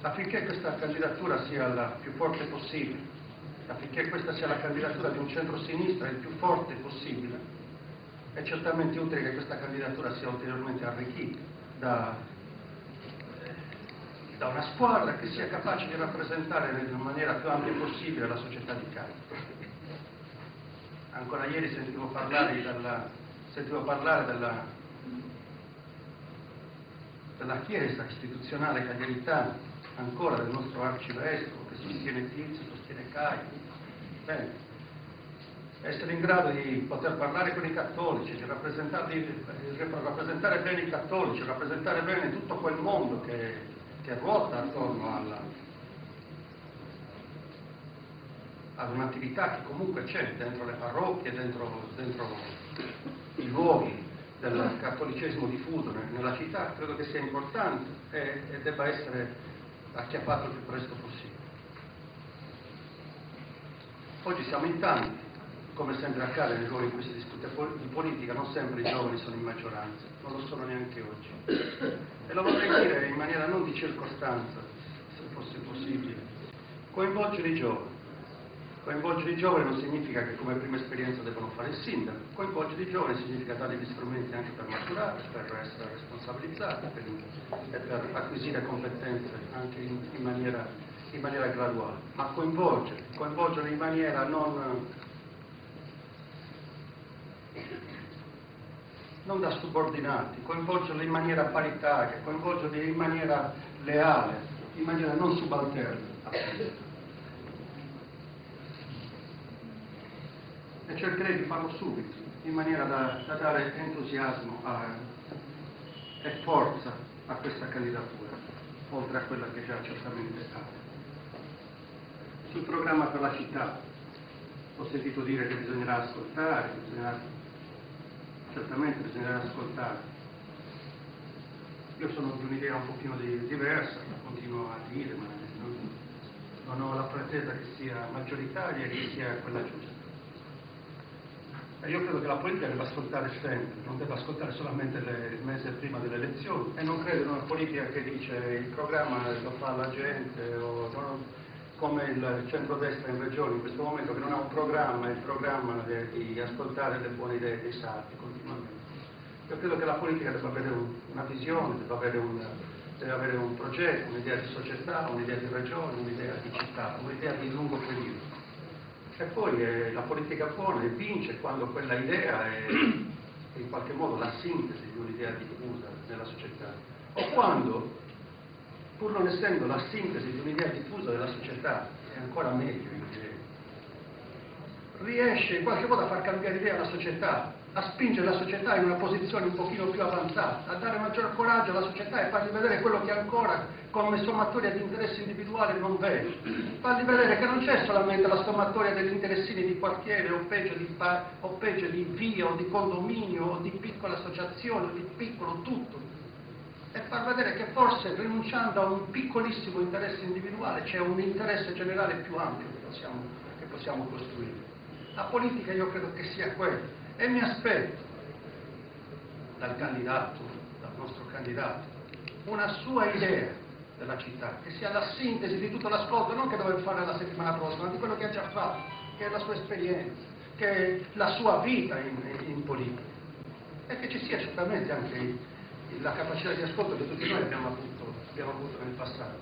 affinché questa candidatura sia la più forte possibile, affinché questa sia la candidatura di un centro-sinistra il più forte possibile, è certamente utile che questa candidatura sia ulteriormente arricchita da una squadra che sia capace di rappresentare nella maniera più ampia possibile la società di Cagliari. Ancora ieri sentivo parlare della Chiesa istituzionale cagliaritana, ancora del nostro arcivescovo che sostiene Tizio, sostiene Caio. Bene, essere in grado di poter parlare con i cattolici, di rappresentare bene i cattolici, rappresentare bene tutto quel mondo che ruota attorno ad un'attività che comunque c'è dentro le parrocchie, dentro i luoghi del cattolicesimo diffuso nella città, credo che sia importante e debba essere acchiappato il più presto possibile. Oggi siamo in tanti, come sempre accade nei luoghi in cui si discute di politica, non sempre i giovani sono in maggioranza, non lo sono neanche oggi. E lo vorrei dire in maniera non di circostanza, se fosse possibile. Coinvolgere i giovani. Coinvolgere i giovani non significa che come prima esperienza devono fare il sindaco. Coinvolgere i giovani significa dargli gli strumenti anche per maturare, per essere responsabilizzati e per acquisire competenze anche in maniera graduale. Ma coinvolgere in maniera non da subordinati, coinvolgerli in maniera paritaria, coinvolgerli in maniera leale, in maniera non subalterna. E cercherei di farlo subito, in maniera da dare entusiasmo e forza a questa candidatura, oltre a quella che già certamente ha. Sul programma per la città ho sentito dire che bisognerà ascoltare, certamente bisognerà ascoltare. Io sono di un'idea un pochino diversa, la continuo a dire, ma non ho la pretesa che sia maggioritaria e che sia quella giusta. E io credo che la politica debba ascoltare sempre, non debba ascoltare solamente il mese prima delle elezioni, e non credo in una politica che dice il programma lo fa la gente, come il centrodestra in regione in questo momento che non ha un programma, il programma di ascoltare le buone idee dei sardi continuamente. Io credo che la politica debba avere una visione, deve avere un progetto, un'idea di società, un'idea di regione, un'idea di città, un'idea di lungo periodo. E poi la politica buona e vince quando quella idea è in qualche modo la sintesi di un'idea diffusa nella società, o quando, pur non essendo la sintesi di un'idea diffusa della società, è ancora meglio in genere, riesce in qualche modo a far cambiare idea alla società, a spingere la società in una posizione un pochino più avanzata, a dare maggior coraggio alla società e fargli vedere quello che ancora come sommatoria di interessi individuali non vede, fargli vedere che non c'è solamente la sommatoria degli interessini di quartiere o peggio di via o di condominio o di piccola associazione o di piccolo tutto, e far vedere che forse rinunciando a un piccolissimo interesse individuale c'è un interesse generale più ampio che possiamo costruire. La politica io credo che sia quella, e mi aspetto dal nostro candidato, una sua idea della città, che sia la sintesi di tutto l'ascolto, non che deve fare la settimana prossima, ma di quello che ha già fatto, che è la sua esperienza, che è la sua vita in politica, e che ci sia certamente anche la capacità di ascolto che tutti noi abbiamo avuto nel passato.